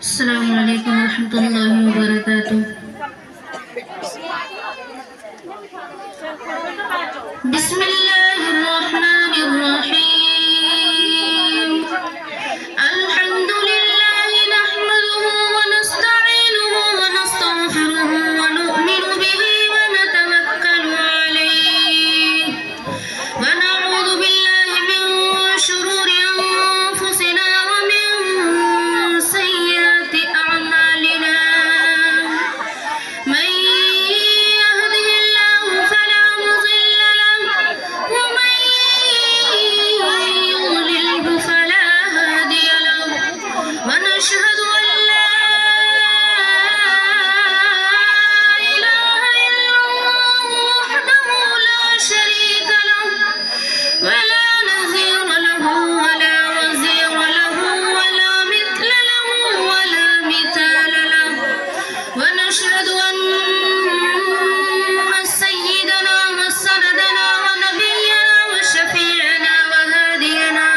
السلام علیکم ورحمۃ اللہ وبرکاتہ۔ بسم اللہ الرحمن الرحیم۔ الحمد للہ نحمده ونستعینه ونستغفره ونؤمن به ونتوکل علیہ ونعوذ باللہ من شرور انفسنا ومن سیئات اعمالنا، من يهده الله فلا مضل له ومن يضلله فلا هادي له، ونشهد أن لا إله إلا الله وحده لا شريك له ولا نظير له ولا وزير له ولا مثل له ولا مثال له، ونشهد أن سيدنا وسندنا ونبينا وشفيعنا وهادينا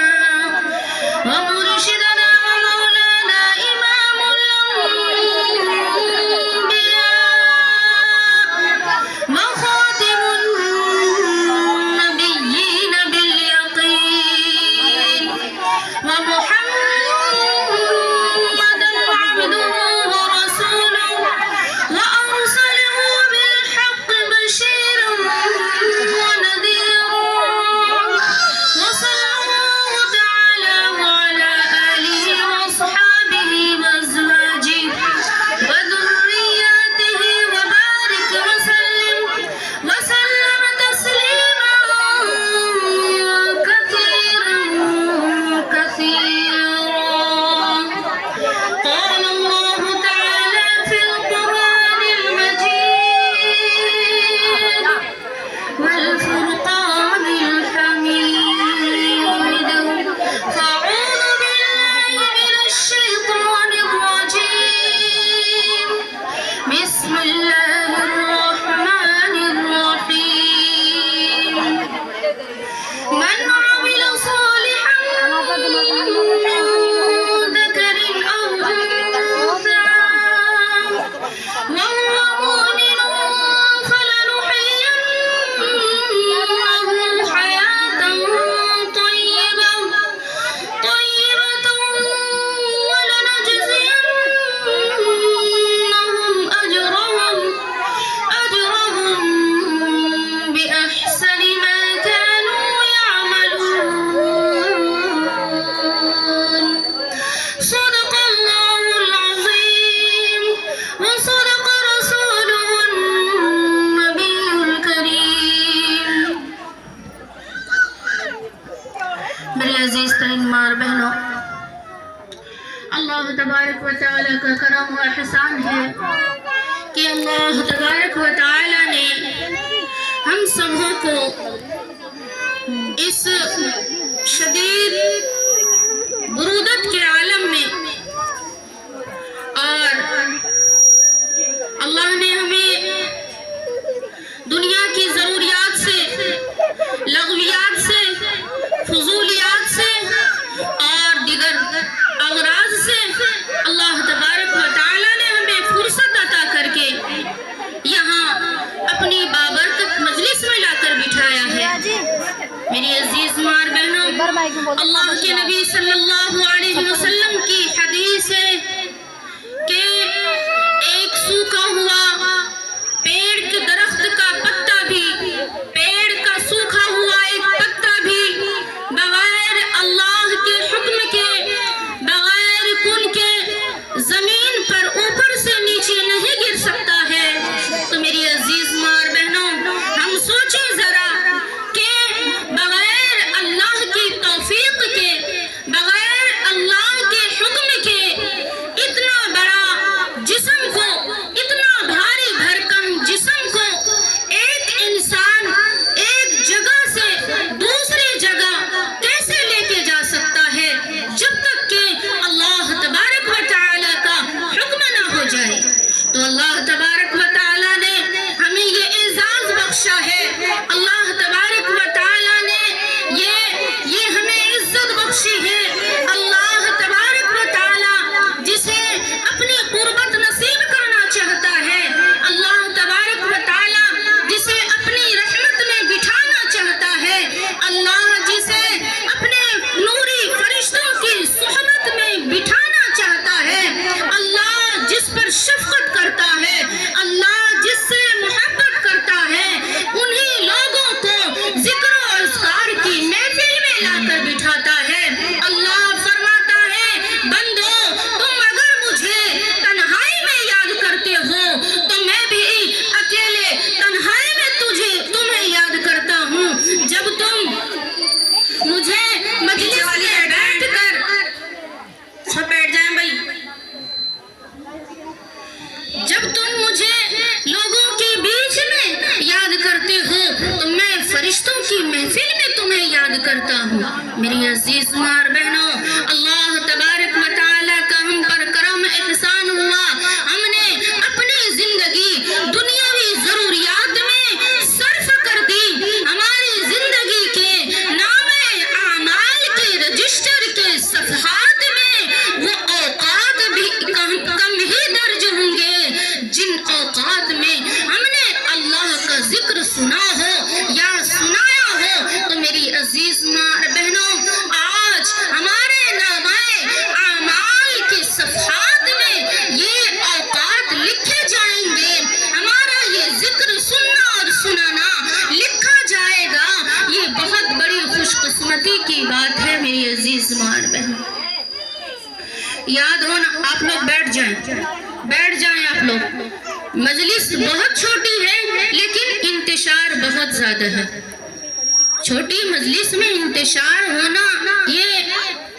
ومرشدنا ومولانا إمام الأنبياء وخاتم النبيين باليقين، ومحمدا عبده ورسوله وأرسله بالحق بشيرا ونذيرا، وصلى الله تعالى وعلى آله وأصحابه وأزواجه وذرياته وبارك وسلم تسليما كثيرا كثيرا۔ قال الله تعالى في القرآن المجيد والفرقان الحميد، فأعوذ بالله من الشيطان الرجيم، بسم الله الرحمن الرحيم، من عمل صالحا من ذكر أو أنثى وهو مؤمن فلنحيينه حياة طيبة ولنجزينهم أجرهم بأحسن ما كانوا يعملون۔ صدق الله العظيم وصدق رسوله النبي الكريم۔ میرے عزیز ترین ماں اور بہنوں، اللہ تبارک و تعالیٰ کا کرم و احسان ہے کہ اللہ تبارک و تعالیٰ نے ہم سبوں کو اس شدید برودت کے عالم میں، اور اللہ نے ہمیں دنیا کی ضروریات سے، لغویات سے، فضولیات سے اور دیگر اغراض سے اللہ تبارک و تعالیٰ نے ہمیں فرصت عطا کر کے یہاں اپنی بابرکت مجلس میں لا کر بٹھایا ہے۔ میری عزیز ماں اور بہنوں، اللہ کے نبی صلی اللہ علیہ وسلم کی حدیث ہے کہ ایک سوکھا ہوا پیڑ کے درخت کا پتا بھی، پیڑ کا سوکھا ہوا ایک پتا بھی بغیر اللہ کے حکم کے، بغیر کن کے زمین پر اوپر سے نیچے نہیں گر سکتا ہے۔ تو میری عزیز ماں اور بہنوں، ہم سوچیں ذرا کہ بغیر اللہ کی توفیق کے، بغیر کرتا ہوں۔ میری عزیز ماں اور بہنوں، اللہ تبارک و تعالیٰ کا ہم پر کرم احسان ہوا، ہم نے اپنی زندگی دنیاوی ضروریات میں صرف کر دی، ہماری زندگی کے نام اعمال کے رجسٹر کے صفحات میں وہ اوقات بھی کم ہی درج ہوں گے جن اوقات میں ہم نے اللہ کا ذکر سنا ہو یا سنایا ہو۔ تو میری عزیز ماں اور بہنوں، آج ہمارے نامۂ اعمال کے صفحات میں یہ اوقات لکھے جائیں گے، ہمارا یہ ذکر سننا اور سنانا لکھا جائے گا۔ یہ بہت بڑی خوش قسمتی کی بات ہے میری عزیز ماں اور بہنوں۔ یاد ہو نا، آپ لوگ بیٹھ جائیں آپ لوگ۔ مجلس بہت چھوٹی ہے لیکن انتشار بہت زیادہ ہے۔ چھوٹی مجلس میں انتشار ہونا یہ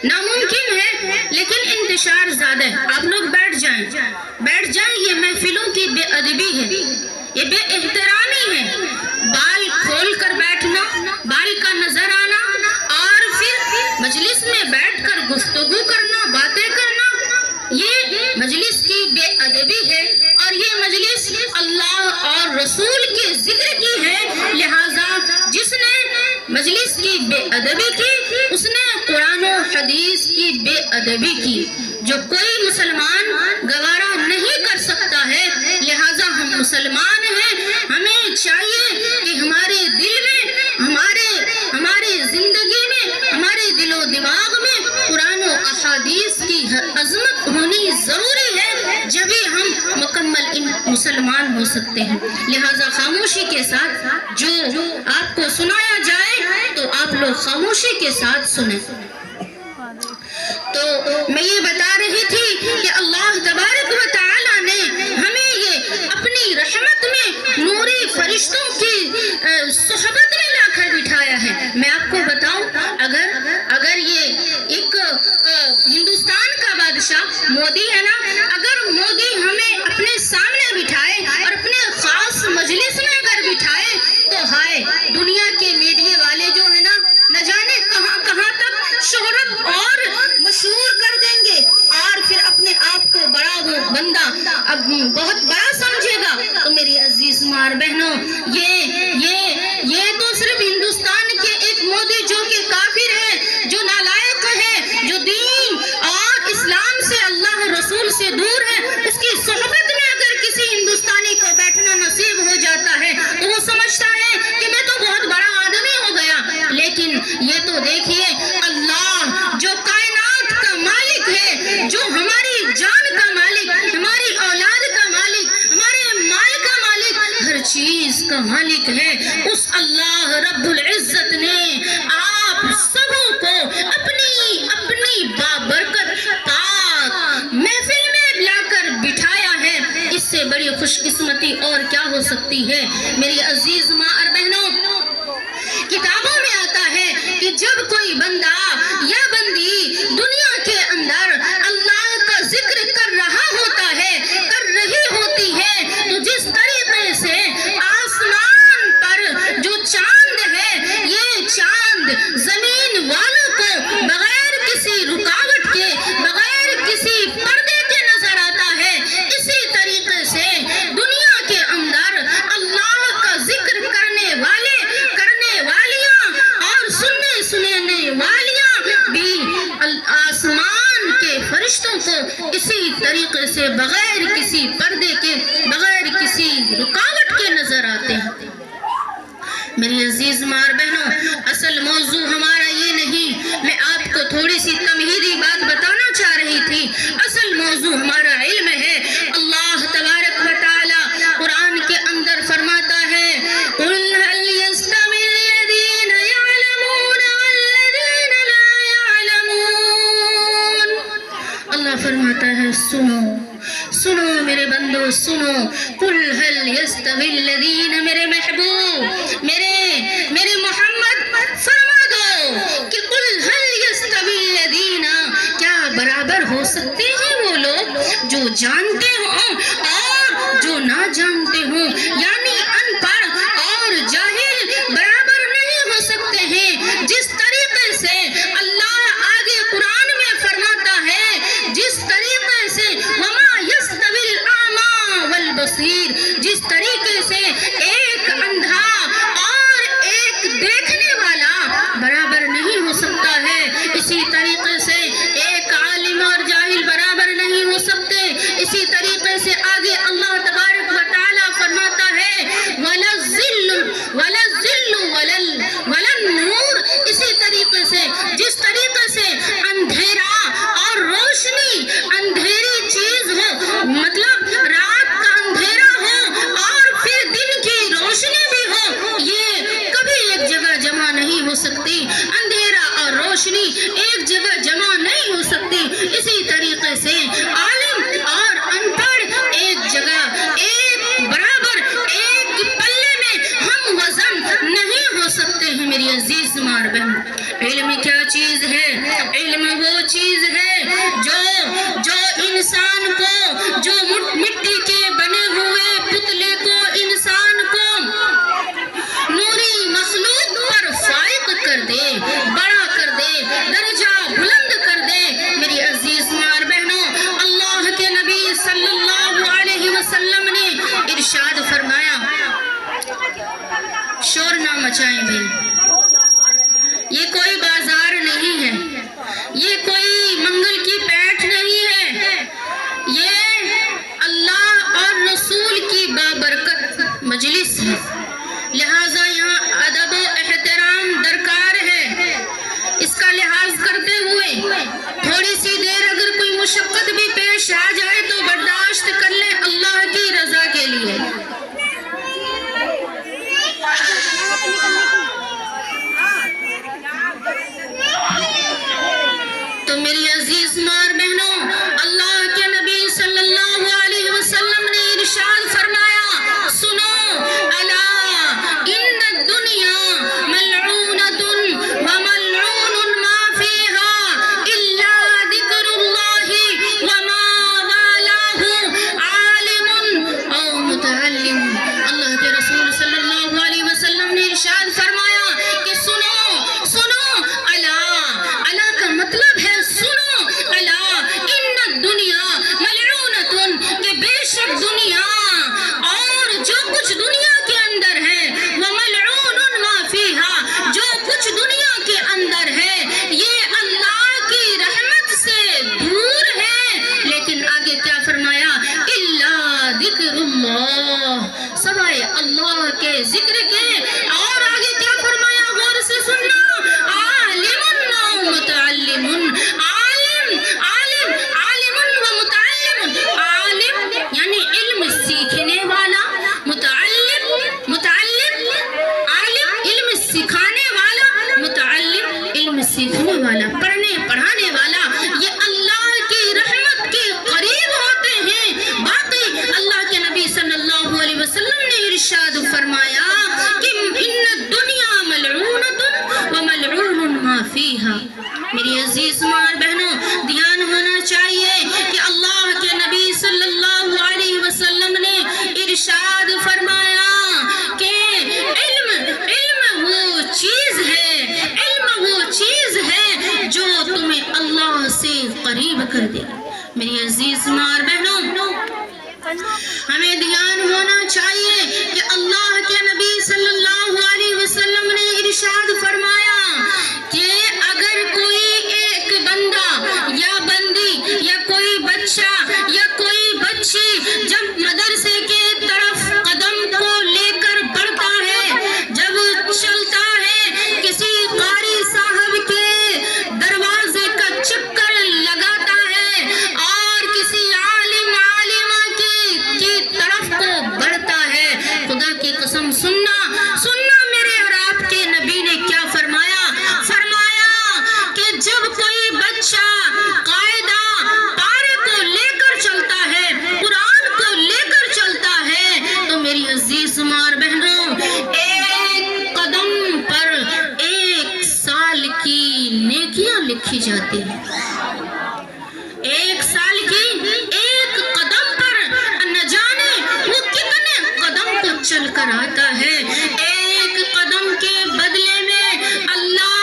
ناممکن ہے لیکن انتشار زیادہ ہے۔ آپ لوگ بیٹھ جائیں۔ یہ محفلوں کی بے ادبی ہے، یہ بے احترامی ہے۔ بال کھول کر بیٹھنا، بال کا نظر آنا اور پھر مجلس میں بیٹھ کر گفتگو کرنا، باتیں کرنا، یہ مجلس کی بے ادبی ہے اور یہ مجلس اللہ اور رسول کے ذکر کی ہے۔ لہٰذا جس نے مجلس کی بے ادبی کی اس نے قرآن و حدیث کی بے ادبی کی، جو کوئی مسلمان گوارا نہیں کر سکتا ہے۔ لہٰذا ہم مسلمان ہیں، ہمیں چاہیے کہ ہمارے دل میں، ہمارے زندگی میں، ہمارے دل و دماغ میں قرآن و احادیث کی عظمت ہونی ضروری ہے، جبھی ہم مکمل مسلمان ہو سکتے ہیں۔ لہٰذا خاموشی کے ساتھ جو آپ کو سنایا جائے تو آپ لوگ خاموشی کے ساتھ سنیں۔ تو میں یہ بتا رہی تھی کہ اللہ تبارک و تعالیٰ نے ہمیں یہ اپنی رحمت میں نوری فرشتوں کی صحبت میں لا کر بٹھایا ہے۔ میں آپ کو بتاؤں، اگر یہ ایک ہندوستان کا بادشاہ مودی ہے نا، اگر مودی ہمیں اپنے سامنے بٹھائے اور اپنے خاص مجلس میں اگر بٹھائے تو ہائے، دنیا کے میڈیا والے جو ہے نا، نہ جانے کہاں تک شہرت اور مشہور کر دیں گے اور پھر اپنے آپ کو بڑا وہ بندہ اب بہت بڑا سمجھے گا۔ تو میری عزیز ماں اور بہنوں، یہ تو صرف ہندوستان کے ایک مودی جو کہ کافر ہے، جو نالائق ہے، جو دین اور اسلام سے، اللہ رسول سے دور ہے، اس کی صحبت میں اگر کسی ہندوستانی کو بیٹھنا نصیب ہو جاتا ہے تو وہ سمجھتا ہے کہ میں تو بہت بڑا آدمی ہو گیا۔ لیکن یہ تو دیکھیے، اللہ جو کائنات کا مالک ہے، جو ہماری جان کا مالک، ہماری اولاد کا مالک، ہمارے مال کا مالک، ہر چیز کا مالک ہے، اس اللہ رب العزت نے آپ سبوں کو اپنی بابرکت پاک محفل میں لا کر بٹھایا ہے۔ اس سے بڑی خوش قسمتی اور کیا ہو سکتی ہے میری عزیز ماں اور بہنوں؟ کتابوں میں آتا ہے کہ جب کوئی بندہ یا بندی دنیا کے اندر اللہ کا ذکر کر رہا ہوتا ہے، کر رہی ہوتی ہے، تو جس طریقے سے آسمان پر جو چاند ہے، یہ چاند زمین والوں کو بغیر کسی رکاوٹ کے، بغیر کسی پردے کے نظر آتا ہے، اسی طریقے سے دنیا کے اندر اللہ کا ذکر کرنے والیاں اور سننے والیاں بھی آسمان کے فرشتوں کو اسی طریقے سے بغیر کسی پردے کے، بغیر کسی رکاوٹ کے نظر آتے ہیں۔ میری عزیز ماں اور بہنوں، اصل موضوع ہمارا یہ نہیں، میں آپ کو تھوڑی سی تمہیدی بات بتانا چاہ رہی تھی۔ اصل موضوع ہمارا علم ہے۔ اللہ تبارک و تعالی قرآن کے اندر فرماتا ہے، قُلْ هَلْ يَسْتَوِي الَّذِينَ يَعْلَمُونَ وَالَّذِينَ لَا يَعْلَمُونَ۔ اللہ فرماتا ہے، سنو میرے بندو، سنو، قُلْ هَلْ يَسْتَوِي الَّذِينَ، میرے محبوب، میرے محمد فرما دو کہ قُلْ هَلْ يَسْتَوِي الَّذِينَ، کیا برابر ہو سکتے ہیں وہ لوگ جو جانتے ہوں اور جو نہ جانتے ہوں؟ یعنی ان پڑھ اور جاہل برابر نہیں ہو سکتے ہیں۔ جس طریقے ذکر کے اور آگے کیا فرمایا، غور سے سننا، عالم و متعلم، عالم عالم عالم و متعلم، عالم یعنی علم سیکھنے والا، متعلم متعلم عالم علم سکھانے والا، متعلم علم سیکھنے والا، پڑھنے پڑھانے والا، یہ اللہ کی رحمت کے قریب ہوتے ہیں۔ باقی اللہ کے نبی صلی اللہ علیہ وسلم نے ارشاد فرمایا کہ ان الدنیا ملعونۃ وملعون ما فیہا۔ میری عزیز ماں اور بہنوں، دھیان ہونا چاہیے کہ اللہ کے نبی صلی اللہ علیہ وسلم نے ارشاد فرمایا کہ علم وہ چیز ہے، علم وہ چیز ہے جو تمہیں اللہ سے قریب کر دے۔ میری عزیز ماں اور بہنوں، ہمیں دھیان ہونا چاہیے کہ اللہ کے نبی صلی اللہ علیہ وسلم نے ارشاد فرمایا کہ اگر کوئی ایک بندہ یا بندی یا کوئی بچہ یا کوئی بچی جب مدرسے کے طرف قدم کو لے کر بڑھتا ہے، جب چلتا ہے، کسی قاری صاحب کے دروازے کا چکر لگاتا ہے اور کسی عالم عالمہ کی طرف کو بڑھتا ہے، خدا کی قسم سننا میرے اور آپ کے نبی نے کیا فرمایا کہ جب کوئی بچہ قاعدہ پارے کو لے کر چلتا ہے، قرآن کو لے کر چلتا ہے، تو میری عزیز ماں اور بہنوں، ایک قدم پر 1 سال کی نیکیاں لکھی جاتی ہیں۔ 1 سال کی ایک قدم پر نہ جانے وہ کتنے قدم کو چل کر آتا ہے۔ ایک قدم کے بدلے میں اللہ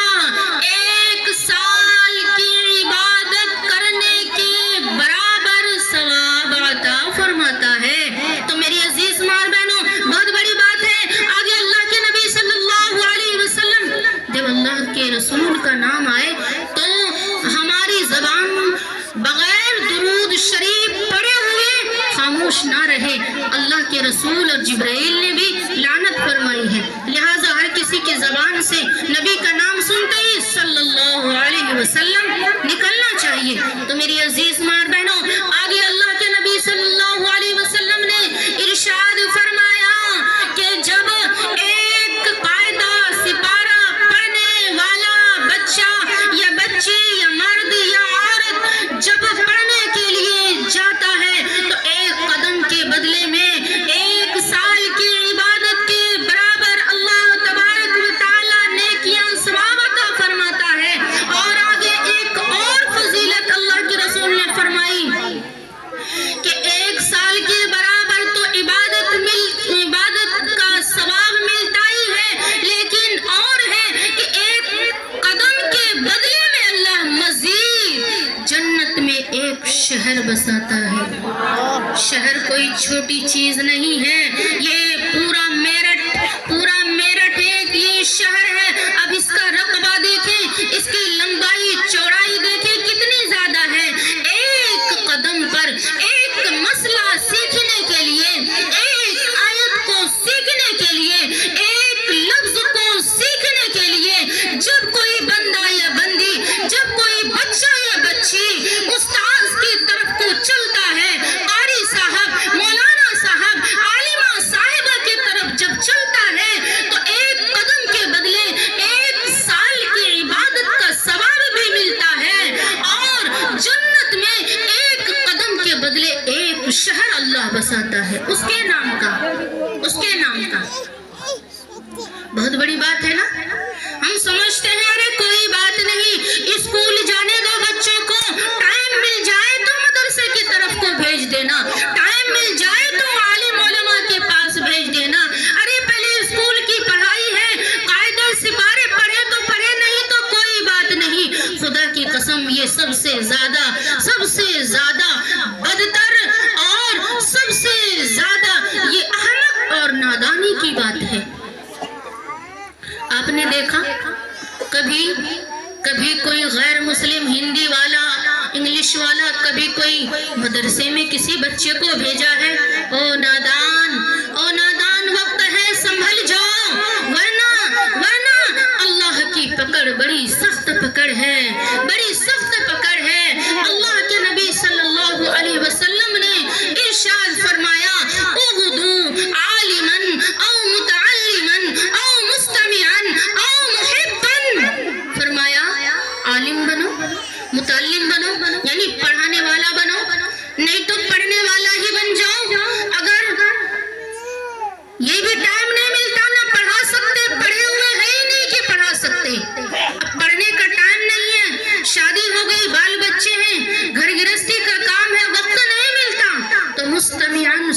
1 سال کی عبادت کرنے کے برابر ثواب عطا فرماتا ہے۔ تو میری عزیز ماں اور بہنوں، بہت بڑی بات ہے۔ آگے اللہ کے نبی صلی اللہ علیہ وسلم، جب اللہ کے رسول کا نام آئے تو ہماری زبان بغیر درود شریف پڑھے ہوئے خاموش نہ رہے۔ اللہ کے رسول اور جبرائیل نے بھی لعنت فرمائی ہے، لہٰذا ہر کسی کی زبان سے نبی کا نام سنتے ہی صلی اللہ علیہ وسلم نکلنا چاہیے۔ تو میری عزیز ماں اور بہنوں، آگے اللہ کے نبی صلی اللہ علیہ وسلم نے ارشاد فرمایا کہ جب ایک قاعدہ سپارہ پڑھنے والا بچہ یا بچی یا مرد یا عورت جب پڑھنے کے لیے جاتا ہے تو 1 قدم کے بدلے میں 1 سال کی عبادت کے برابر اللہ تبارک و تعالی نیکیاں ثواب عطا فرماتا ہے۔ اور آگے ایک اور فضیلت اللہ کے رسول نے فرمائی کہ 1 سال کے برابر تو عبادت کا ثواب ملتا ہی ہے، لیکن اور ہے کہ 1 قدم کے بدلے میں اللہ مزید جنت میں ایک شہر بساتا ہے۔ شہر کوئی چھوٹی چیز نہیں ہے، یہ پورا میرٹھ ایک یہ شہر ہے۔ اب اس کا رقبہ دیکھیں، اس کی لمبائی چوڑائی دیکھیں کتنی زیادہ ہے۔ 1 قدم پر ایک مسئلہ سیکھنے کے لیے، ایک آیت کو سیکھنے کے لیے، ایک لفظ کو سیکھنے کے لیے جب کوئی بندہ یا بندی، جب کوئی بچہ یا بچی استاذ کی طرف کو چلتا ہے، قاری صاحب، مولانا صاحب، عالمہ صاحبہ کی طرف جب چلتا ہے تو 1 قدم کے بدلے 1 سال کی عبادت کا ثواب بھی ملتا ہے، اور جنت میں 1 قدم کے بدلے 1 شہر اللہ بساتا ہے، اس کے نام کا۔ بہت بڑی بات ہے نا۔ ہم سمجھتے ہیں ارے کوئی بات نہیں، اسکول جانے دو بچوں کو، ٹائم مل جائے تو مدرسے کی طرف کو بھیج دینا، ٹائم مل جائے تو عالم علماء کے پاس بھیج دینا۔ ارے پہلے اسکول کی پڑھائی ہے، قاعدہ سپارے پڑھے تو پڑھے، نہیں تو کوئی بات نہیں۔ خدا کی قسم یہ سب سے زیادہ بدتر اور سب سے زیادہ یہ احمق اور نادانی کی بات ہے۔ آپ نے دیکھا کبھی کوئی غیر مسلم ہندی والا، انگلش والا، کبھی کوئی مدرسے میں کسی بچے کو بھیجا ہے، او نادان وقت ہے، سنبھل جاؤ۔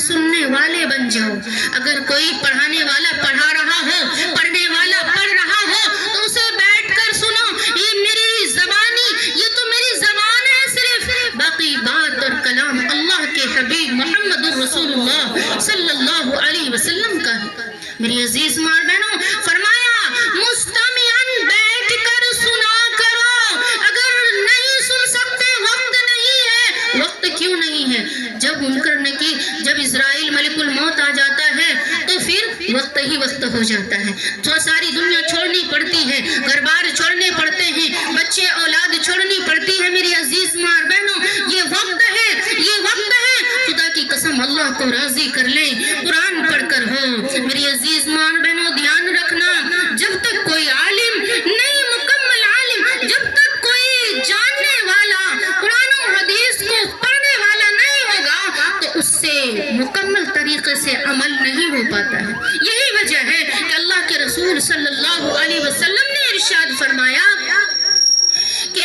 سننے والے بن جاؤ. اگر کوئی پڑھانے والا پڑھا رہا ہو, پڑھنے والا پڑھ رہا ہو, تو اسے بیٹھ کر سنو. یہ میری زبانی, یہ تو میری زبان ہے صرف, باقی بات اور کلام اللہ کے حبیب محمد الرسول اللہ صلی اللہ علیہ وسلم کا ہے. میری عزیز ماں بہنوں, فرمایا مستمعاً بیٹھ کر سنا کرو. اگر نہیں سن سکتے, وقت نہیں ہے. وقت کیوں نہیں ہے؟ جب منکر نکی, جب اسرائیل ملک الموت آ جاتا ہے تو پھر وقت ہی وقت ہو جاتا ہے. تو ساری دنیا چھوڑنی پڑتی ہے, گھر بار چھوڑنے پڑتے ہیں, بچے اولاد چھوڑنی پڑتی ہے. میری عزیز ماں بہنوں, یہ وقت ہے, یہ وقت ہے. خدا کی قسم اللہ کو راضی کر لیں, قرآن پڑھ کر ہو. میری عزیز ماں بہنوں, دھیان رکھنا, جب تک کوئی عالم نہیں, مکمل عالم, جب تک کوئی جاننے والا قرآن و حدیث کو پڑھنے والا نہیں ہوگا تو اس سے مکمل طریقے سے عمل نہیں ہو پاتا ہے. یہی وجہ ہے کہ اللہ کے رسول صلی اللہ علیہ وسلم نے ارشاد فرمایا کہ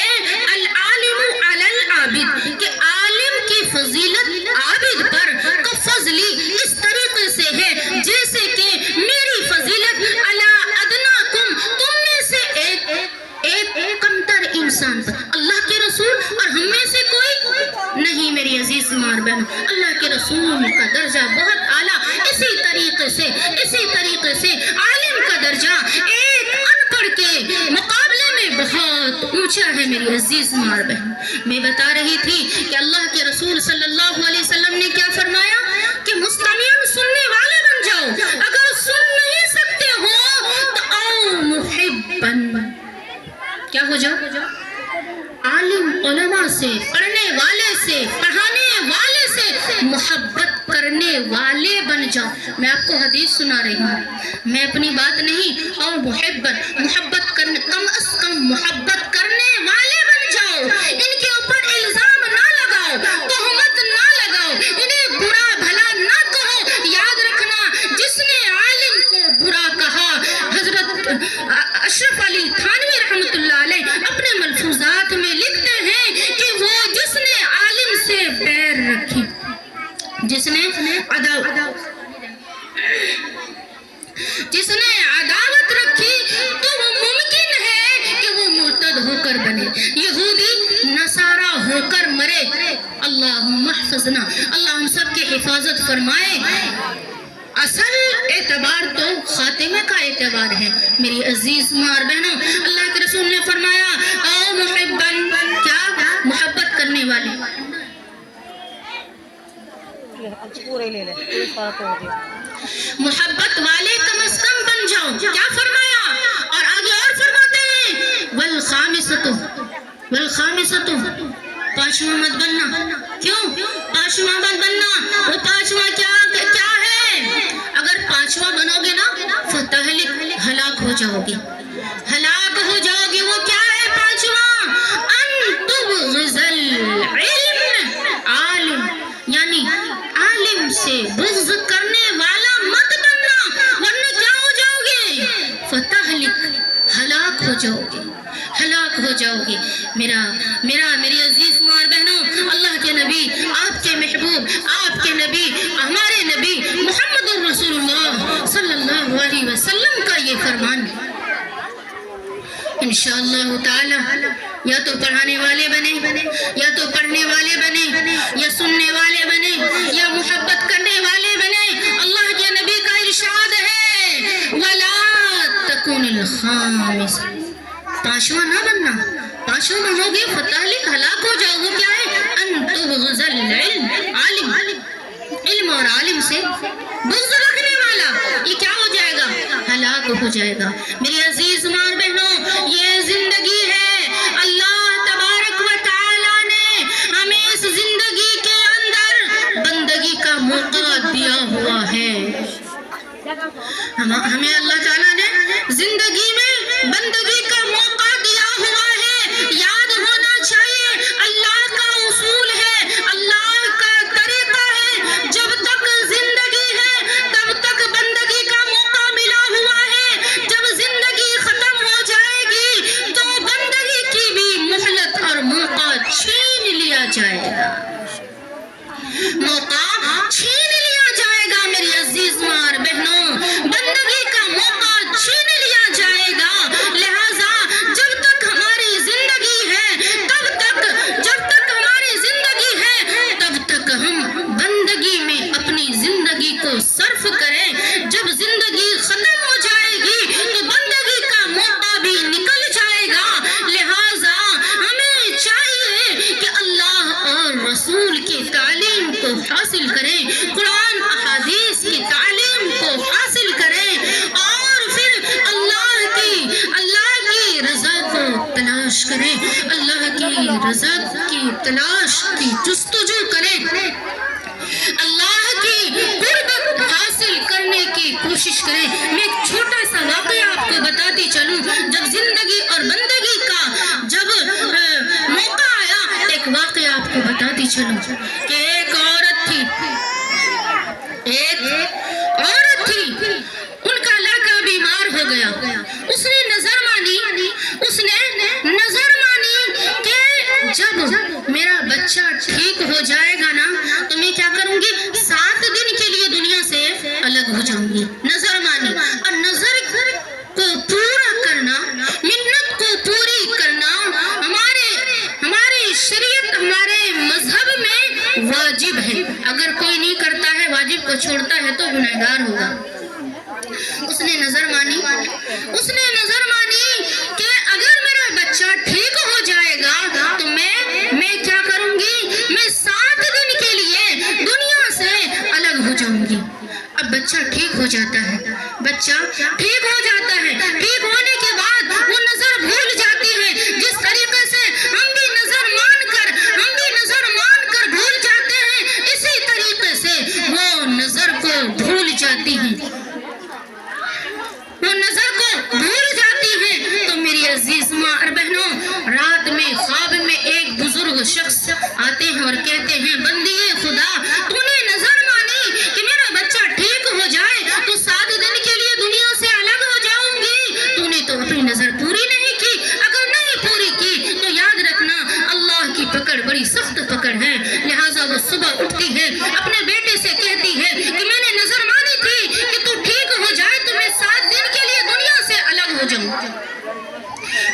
العالم علی العابد, کہ عالم کی فضیلت عابد پر کا فضلی اس طریقے سے ہے جیسے کہ میری فضیلت علی ادناکم, تم میں سے ایک کمتر انسان پر. اللہ کے رسول اور ہم میں سے کوئی نہیں. میری عزیز ماں بہن, اللہ کے رسول کا درجہ بہت اعلیٰ. اسی طریقے سے عالم کا درجہ ایک ان پڑھ کے مقابلے میں بہت اونچا ہے. میری عزیز ماں بہن, میں بتا رہی تھی کہ اللہ کے رسول صلی اللہ علیہ وسلم نے کیا فرمایا کہ مستمعاً, سننے والے بن جاؤ. اگر سن نہیں سکتے ہو تو او محباً, کیا ہو جاؤ, عالم علماء سے, پڑھنے والے سے, پڑھانے والے سے محبت کرنے والے بن جاؤ. میں آپ کو حدیث سنا رہی ہوں, میں اپنی بات نہیں, اور محبت کرنے, کم از کم محبت کرنے والے بن جاؤ. ان کے اوپر الزام نہ لگاؤ, تہمت نہ لگاؤ, انہیں برا بھلا نہ کہو. یاد رکھنا, جس نے عالم کو برا کہا, حضرت اشرف علی تھانوی رحمۃ اللہ علیہ اپنے ملفوظات میں لکھتے ہیں کہ وہ جس نے عالم سے بیر رکھی, جس نے عداوت رکھی, تو وہ ممکن ہے کہ وہ مرتد ہو کر بنے, یہودی نصارہ ہو کر مرے. اللہم احفظنا, اللہ ہم سب کی حفاظت فرمائے. اصل اعتبار تو خاتمے کا اعتبار ہے. میری عزیز ماں بہنوں, اللہ کے رسول نے فرمایا او محبن, کیا محبت کرنے والے, محبت والے کم از کم بن جاؤ. کیا فرمایا, اور آگے اور فرماتے ہیں والخامسۃ, پانچواں مت بننا. کیوں پانچواں مت بننا؟ وہ پانچواں کیا ہے؟ اگر پانچواں بنو گے نا فتہلک, ہلاک ہو جاؤ گے, ہلاک ہو جاؤ گے. وہ کیا ہے پانچواں؟ ان تبغض العلم, عالم یعنی عالم سے بغض کرنے والا مت بننا, ورنہ کیا ہو جاؤ گے؟ فتہلک, ہلاک ہو جاؤ گے, ہلاک ہو جاؤ گے. میری عزیز ماں بہنوں, اللہ کے نبی, آپ کے محبوب, آپ کے نبی, ہمارے نبی محمد الرسول اللہ صلی اللہ علیہ وسلم کا یہ فرمان ہے. انشاءاللہ تعالی یا تو پڑھانے والے بنے, یا تو پڑھنے والے بنے, یا سننے والے بنے, یا محبت کرنے والے بنے. اللہ کے نبی کا ارشاد ہے وَلَا تَكُنِ الْخَامِسَ, پانچواں نہ بننا. پانچواں بنو گے فتہلک, ہلاک ہو جاؤ. وہ کیا ہے؟ ان تبغض العلم, عالم, علم اور عالم سے بغض رکھنے والا, یہ کیا ہو جائے گا؟ ہلاک ہو جائے گا. میری عزیز ماں بہنوں, یہ زندگی ہے, اللہ تبارک و تعالی نے ہمیں اس زندگی کے اندر بندگی کا موقع دیا ہوا ہے. ہمیں اللہ تعالیٰ نے زندگی میں بندگی کا موقع دیا ہوا ہے. یاد ہونا چاہیے, اللہ کا اصول ہے, اللہ کا طریقہ ہے, جب تک زندگی ہے تب تک بندگی کا موقع ملا ہوا ہے. جب زندگی ختم ہو جائے گی تو بندگی کی بھی مہلت اور موقع چھین لیا جائے گا, موقع چھین لیا کو صرف کریں. جب زندگی ختم ہو جائے گی تو بندگی کا موقع بھی نکل جائے گا. لہٰذا ہمیں چاہیے کہ اللہ اور رسول کی تعلیم کو حاصل کریں, قرآن احادیث کی تعلیم کو حاصل کریں, اور پھر اللہ کی رضا کو تلاش کریں, اللہ کی رضا کی تلاش کی جستجو کریں, اللہ کی قربت حاصل کرنے کی کوشش کریں. میں ایک چھوٹا سا واقعہ آپ کو بتاتی چلوں. جب زندگی اور بندگی کا جب موقع آیا, ایک واقعہ آپ کو بتاتی چلوں کہ ایک عورت تھی, ان کا لڑکا بیمار ہو گیا. اس نے نظر مانی کہ جب میرا بچہ ٹھیک ہو جائے گا نا تو میں کیا کروں گی, 7 دن کے لیے دنیا سے الگ ہو جاؤں گی. نظر مانی, اور نظر کو پورا کرنا, منت کو پوری کرنا ہماری شریعت, ہمارے مذہب میں واجب ہے. اگر کوئی نہیں کرتا ہے, واجب کو چھوڑتا ہے تو گنہگار ہوگا. اس نے نظر مانی کہ اگر میرا بچہ ٹھیک ہو جائے گا تو میں کیا کروں گی, میں 7 دن کے لیے دنیا سے الگ ہو جاؤں گی. اب بچہ ٹھیک ہو جاتا ہے, ٹھیک ہونے کے بعد وہ نظر بھول جاتی ہے. جس طریقے سے ہم بھی نظر مان کر بھول جاتے ہیں, اسی طریقے سے وہ نظر کو بھول جاتی ہیں. تو میری عزیز ماں اور بہنوں, رات میں خواب میں ایک بزرگ شخص آتے ہیں اور کہتے ہیں, بندی خدا, تو نے نظر مانی کہ میرا بچہ ٹھیک ہو جائے تو 7 دن کے لیے دنیا سے الگ ہو جاؤں گی. تو نے تو اپنی نظر پوری نہیں کی. اگر نہیں پوری کی تو یاد رکھنا, اللہ کی پکڑ بڑی سخت پکڑ ہے. لہٰذا وہ صبح اٹھتی ہے, اپنے بیٹے سے کہتی ہے کہ میں نے نظر مانی تھی کہ تو ٹھیک ہو جائے تو میں 7 دن کے لیے دنیا سے الگ ہو جاؤں.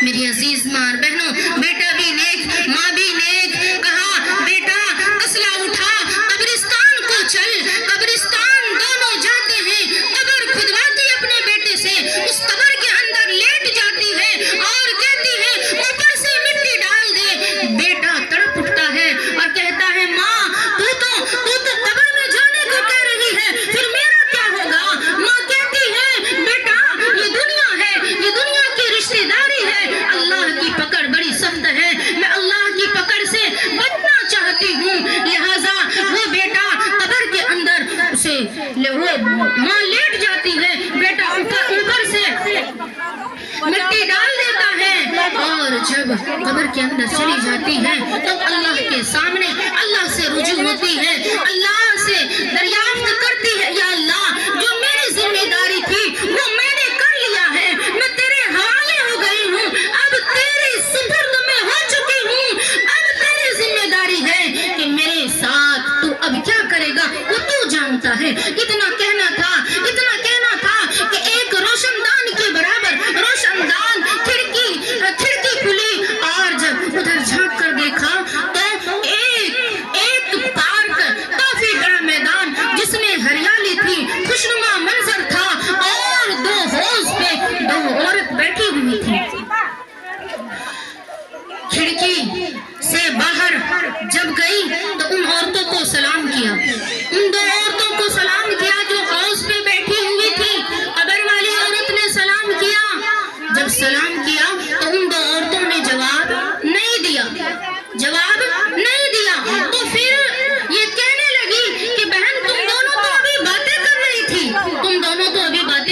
میری عزیز ماں اور بہنوں, بیٹا بھی نیک, ماں بھی نیک. کہا, بیٹا اسلحہ اٹھا, قبرستان کو چل. قبرستان دونوں جاتے ہیں, قبر کھدواتی اپنے بیٹے سے, اس قبر کے اندر لیٹ جاتی ہے اور کہتی ہے اوپر سے مٹی ڈال دے. بیٹا تڑپ اٹھتا ہے اور کہتا ہے, ماں تو قبر میں جانے کو کہہ رہی ہے, پھر میرا کیا ہوگا. ماں کہتی ہے, بیٹا یہ دنیا ہے, یہ دنیا کی رشتہ داری ہے. اللہ کی پکڑ بڑی سخت ہے, میں اللہ کی پکڑ سے بچنا چاہتی ہوں. لہٰذا وہ بیٹا قبر کے اندر وہ ماں لیٹ جاتی ہے, بیٹا اوپر سے مٹی ڈال دیتا ہے, اور جب قبر کے اندر چلی جاتی ہے تو اللہ کے سامنے اللہ سے رجوع ہوتی ہے, اللہ سے دریافت کرتی ہے, یا اللہ, جو میری ذمہ داری تھی وہ میں نے کر لیا ہے, میں تیرے حوالے ہو گئی ہوں, اب تیری سپرد میں ہو چکی ہوں. اب تیری ذمہ داری ہے کہ میرے ساتھ تو اب کیا کرے گا وہ تو جانتا ہے. اتنا کہنا تھا کہ ایک روشن دان کے برابر روشن دان کھڑکی کھلی, اور جب ادھر جھانک کر دیکھا تو ایک پارک, کافی بڑا میدان جس میں ہریالی تھی, خوشنما منظر تھا, اور 2 حوض پہ 2 عورت بیٹھی ہوئی تھی. کھڑکی سے باہر جب گئی تو ان عورتوں کو سلام کیا, ان 2 عورتوں کو سلام کیا جو حوض پہ بیٹھی ہوئی تھی. قبر والی عورت نے سلام کیا. جب سلام کیا تو ان 2 عورتوں نے جواب نہیں دیا. تو پھر یہ کہنے لگی کہ بہن, تم دونوں تو ابھی باتیں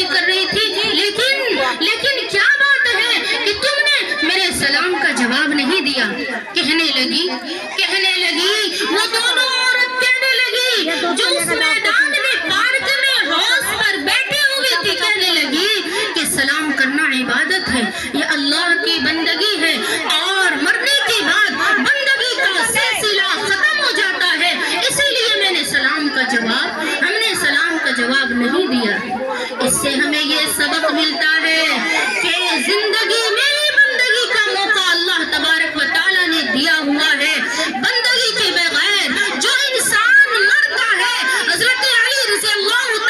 کر رہی تھی, لیکن کیا بات ہے کہ تم نے میرے سلام کا جواب نہیں دیا. کہنے لگی وہ دونوں عورت کہنے لگی جو اس میدان میں پارک میں حوض پر بیٹھی ہوئی تھی, کہنے لگی کہ سلام کرنا عبادت ہے, یہ اللہ کی بندگی ہے, اور مرنے کے بعد بندگی کا سلسلہ ختم ہو جاتا ہے, اسی لیے میں نے ہم نے سلام کا جواب نہیں دیا. اس سے ہمیں یہ سبق ملتا ہے کہ زندگی میں بندگی کا موقع اللہ تبارک و تعالیٰ نے دیا ہوا ہے. بندگی کے بغیر جو انسان مرتا ہے, حضرت علی رضی اللہ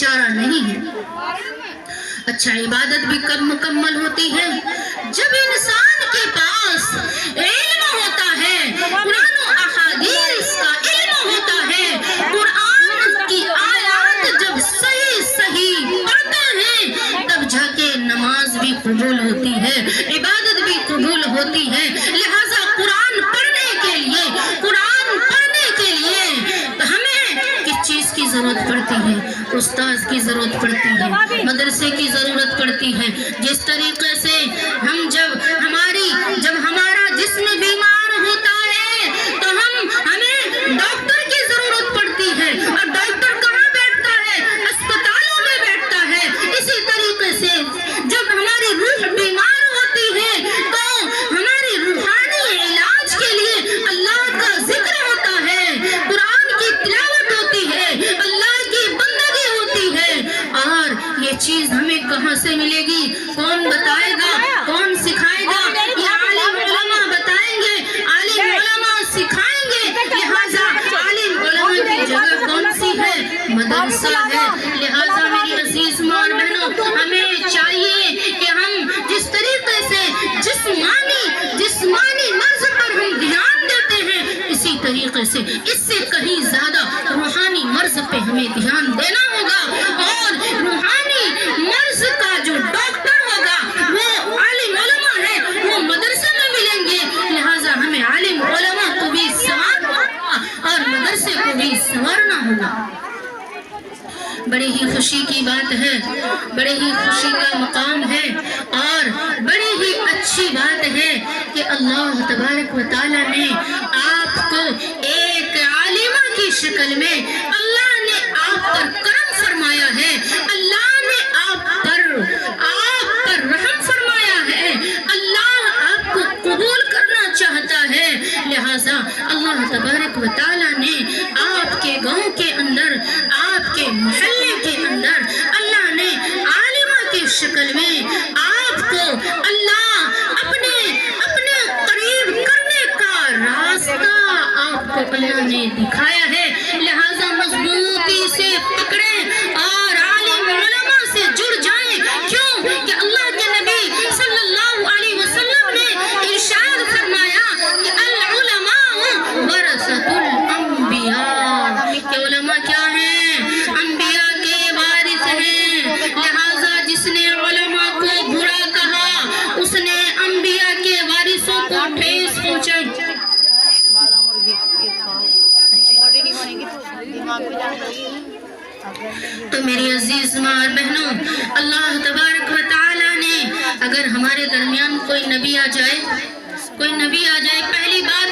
چارہ نہیں ہے۔ اچھا، عبادت بھی کب مکمل ہوتی ہے؟ جب انسان کے پاس علم ہوتا ہے، قرآن و احادیث کا علم ہوتا ہے، قرآن کی آیات جب صحیح پڑھتا ہے، تب جا کے نماز بھی قبول ہوتی ہے، عبادت بھی قبول ہوتی ہے۔ لہٰذا قرآن پڑھنے کے لیے ہمیں کس چیز کی ضرورت پڑتی ہے؟ استاذ کی ضرورت پڑتی ہے، مدرسے کی ضرورت پڑتی ہے۔ جس طریقے سے جب ہمارا جسم بیمار ہوتا ہے تو ہمیں ڈاکٹر کی ضرورت پڑتی ہے، اور ڈاکٹر کہاں بیٹھتا ہے؟ اسپتالوں میں بیٹھتا ہے۔ اسی طریقے سے جب ہماری روح بیمار ہوتی ہے تو ہماری روحانی علاج کے لیے اللہ کا ذکر ہوتا ہے، قرآن کی تلاوت ہوتی ہے، اللہ کی بندگی ہوتی ہے۔ اور یہ چیز ہمیں کہاں سے ملے گی؟ کون بتائے گا؟ کون سکھائے گا؟ یہ عالم علماء بتائیں گے، عالم علماء سکھائیں گے۔ لہٰذا عالم علماء کی جگہ کون سی ہے؟ مدرسہ ہے۔ لہٰذا میری عزیز ماں اور بہنوں، ہمیں چاہیے کہ ہم جس طریقے سے جسمانی مرض پر ہم دھیان دیتے ہیں، اسی طریقے سے اس سے کہیں زیادہ روحانی مرض پہ ہمیں دھیان دینا ہوگا، اور روحانی مرض کا جو ڈاکٹر ہوگا وہ عالم علماء ہے، وہ مدرسے میں ملیں گے۔ لہٰذا ہمیں عالم علماء کو بھی سنوارنا ہوگا اور مدرسے کو بھی سنوارنا ہوگا۔ بڑی ہی خوشی کی بات ہے، بڑے ہی خوشی کا مقام ہے، اور بڑی ہی اچھی بات ہے کہ اللہ تبارک و تعالیٰ نے آپ کو ایک عالمہ کی شکل میں اللہ نے آپ پر کرم فرمایا ہے، اللہ نے آپ پر رحم فرمایا ہے، اللہ آپ کو قبول کرنا چاہتا ہے۔ لہٰذا اللہ تبارک و تعالیٰ نے آپ کے گاؤں کے اندر، آپ کے محلے کے اندر اللہ نے عالمہ کی شکل میں آپ کو اللہ اپنے قریب کرنے کا راستہ آپ کو اللہ نے دکھایا ہے۔ لہٰذا مضبوطی سے پکڑیں اور عالم علماء سے جڑ جائیں۔ کیوں کہ اللہ کے نبی صلی اللہ علیہ وسلم نے ارشاد فرمایا کہ العلماء ورثۃ الانبیاء، کہ علماء کیا ہیں؟ انبیاء کے وارث ہیں۔ لہٰذا جس نے علماء کو برا کہا، اس نے انبیاء کے وارثوں کو ٹھیس پہنچائی۔ تو میری عزیز ماں اور بہنوں، اللہ تبارک و تعالیٰ نے اگر ہمارے درمیان کوئی نبی آ جائے، پہلی بات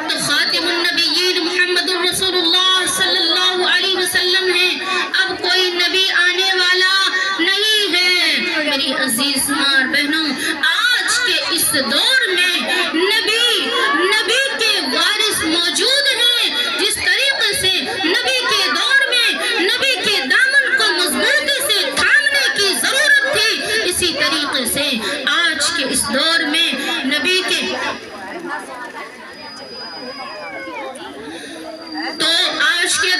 تو خاتم النبیین محمد رسول اللہ صلی اللہ علیہ وسلم ہے، اب کوئی نبی آنے والا نہیں ہے۔ میری عزیز ماں اور بہنوں، آج کے اس دور میں نبی کے وارث موجود ہیں۔ جس طریقے سے نبی کے دور میں نبی کے دامن کو مضبوطی سے تھامنے کی ضرورت تھی، اسی طریقے سے آج کے اس دور میں نبی کے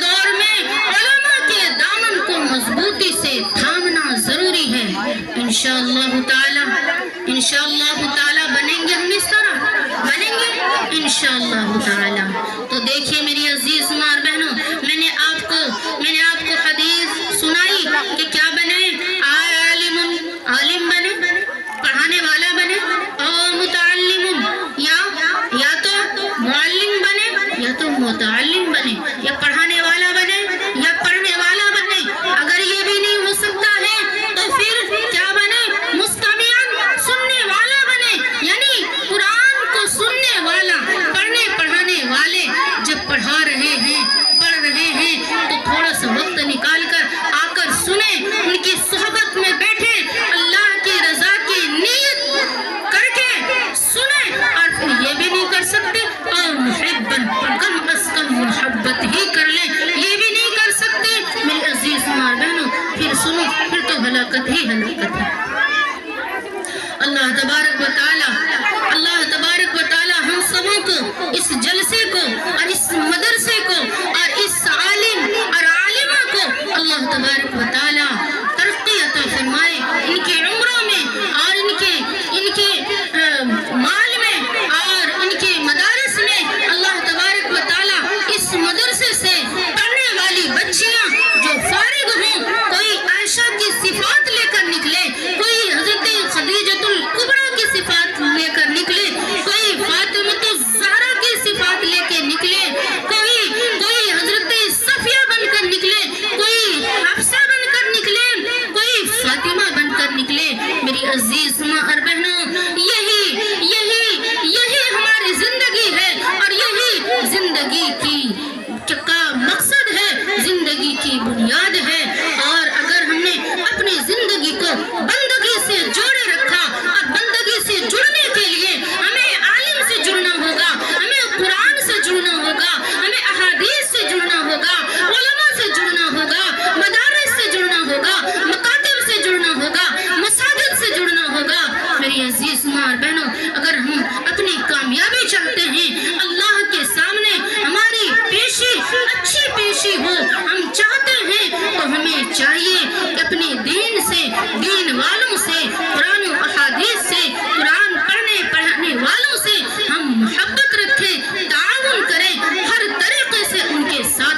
دور میں علماء کے دامن کو مضبوطی سے تھامنا ضروری ہے۔ انشاءاللہ تعالی بنیں گے، ہم اس طرح بنیں گے انشاءاللہ تعالی۔ تو دیکھیے میری عزیز ماں اور بہنوں، میں نے آپ کو حدیث سنائی کہ کیا بنے؟ عالم بنے، پڑھانے والا بنے، اور متعلم، یا تو معلم بنے یا تو متعلم بنے، یا پڑھانے والا بنے یا پڑھنے والا بنے۔ اگر یہ بھی نہیں ہو سکتا ہے تو پھر کیا بنے؟ مستمعاً، سننے والا بنے، یعنی قرآن کو سننے والا، پڑھنے پڑھانے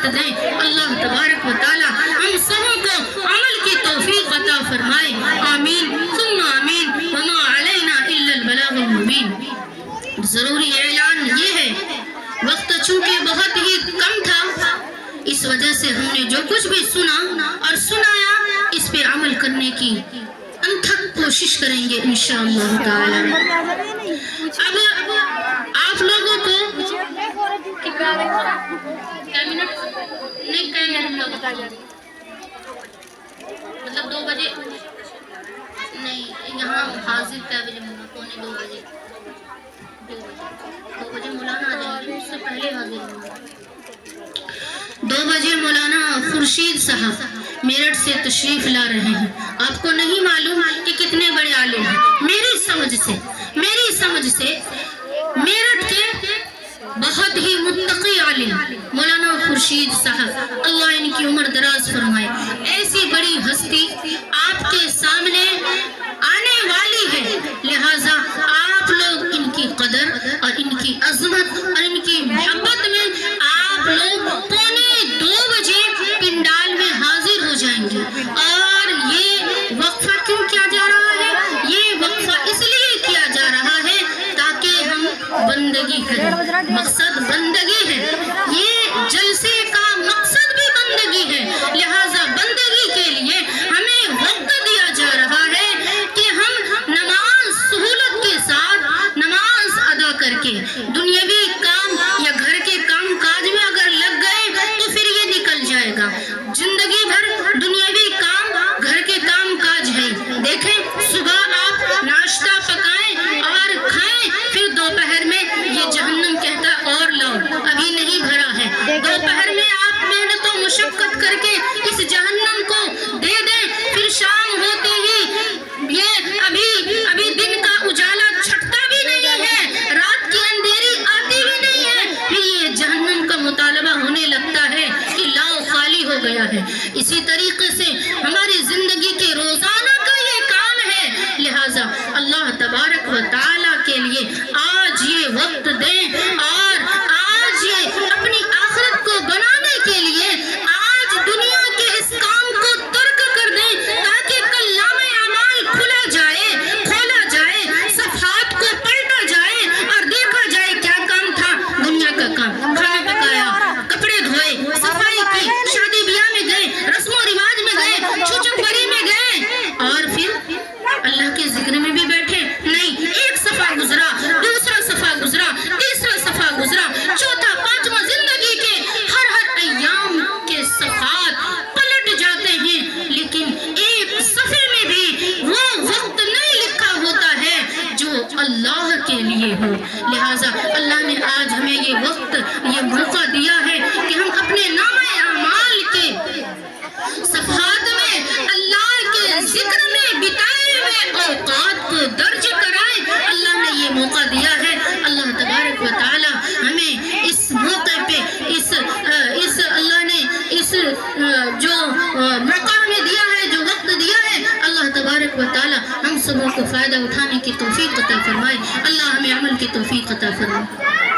ساتھ دیں. اللہ تبارک و تعالی ہم سبوں کو عمل کی توفیق عطا فرمائے. آمین ثم آمین. وما علینا الا البلاغ المبین. ضروری اعلان یہ ہے، وقت چونکہ بہت ہی کم تھا، اس وجہ سے ہم نے جو کچھ بھی سنا اور سنایا اس پہ عمل کرنے کی انتھک کوشش کریں گے انشاءاللہ تعالی. اب آپ لوگوں کو مطلب 2 بجے نہیں، یہاں حاضر کیا بجے؟ 2:45 بجے. 2 بجے مولانا آ جائیں گے، اس سے پہلے حاضر ہوں. 2 بجے مولانا خورشید صاحب میرٹھ سے تشریف لا رہے ہیں. آپ کو نہیں معلوم کہ کتنے بڑے عالم ہیں. میری سمجھ سے میرٹھ کے بہت ہی متقی عالم مولانا خورشید صاحب، اللہ ان کی عمر دراز فرمائے. ایسی بڑی ہستی آپ کے سامنے آنے والی ہے، لہٰذا آپ لوگ ان کی قدر اور ان کی عظمت اور ان کی محبت میں آپ لوگ 2:45 بجے پنڈال میں حاضر ہو جائیں گے. اور یہ وقفہ کیوں کیا جا رہا ہے؟ یہ وقفہ اس لیے کیا جا رہا ہے تاکہ ہم بندگی کریں. مقصد بندگی ہے، یہ جلسے کا مقصد بھی بندگی ہے. لہٰذا بندگی کے لیے ہمیں وقت دیا جا رہا ہے کہ ہم نماز سہولت کے ساتھ نماز ادا کر کے دنیاوی کام یا گھر کے کام کاج میں اگر لگ گئے تو پھر یہ نکل جائے گا. زندگی بھر دنیاوی کام گھر کے کام کاج ہے. دیکھیں، صبح آپ ناشتہ پکائیں اور کھائیں، پھر دوپہر میں یہ جہنم کہتا اور لاؤ ابھی نہیں بھرا ہے. دوپہر میں آپ محنت و مشقت کر کے اس جہنم کو دے دیں، پھر شام ہوتے ہی یہ ابھی دن کا اجالا چھٹتا بھی نہیں ہے، رات کی اندھیری آتی بھی نہیں ہے، پھر یہ جہنم کا مطالبہ ہونے لگتا ہے کہ لاؤ خالی ہو گیا ہے. اسی طریقے سے ہماری زندگی کے روزانہ کا یہ کام ہے. لہٰذا اللہ تبارک و تعالیٰ کے لیے آج یہ وقت دیں اور آج یہ اپنی آخرت کو بنانے کے لیے آج دنیا کے اس کام کو ترک کر دیں تاکہ کل نامہ اعمال کھولا جائے، صفحات کو پلٹا جائے اور دیکھا جائے کیا کام تھا. دنیا کا کام، کھانا پکایا، کپڑے دھوئے، صفائی کی، شادی بیاہ میں گئے، رسم و رواج میں گئے، چھوچم بری میں گئے، اور پھر اللہ کے ذکر میں بھی بیٹھے نہیں. ایک صفحہ گزرا، دوسرا صفحہ گزرا، تیسرا صفحہ گزرا، چوتھا، پانچواں، زندگی کے ہر ایام کے صفحات پلٹ جاتے ہیں، لیکن ایک صفحے میں بھی وہ وقت نہیں لکھا ہوتا ہے جو اللہ کے لیے ہو. لہٰذا اللہ نے آج ہمیں یہ وقت، یہ موقع دیا ہے کہ ہم اپنے نامہ اعمال کے صفحات میں اللہ کے ذکر میں بتائے ہوئے اوقات کو درج کرائیں. اللہ نے یہ موقع دیا ہے. اللہ تبارک و تعالی ہمیں اس موقع پہ اس اللہ نے اس جو موقع ہمیں دیا ہے، جو وقت دیا ہے، اللہ تبارک و تعالی ہم سبوں کو فائدہ اٹھانے کی توفیق عطا فرمائے. اللہ ہمیں عمل کی توفیق عطا فرمائے.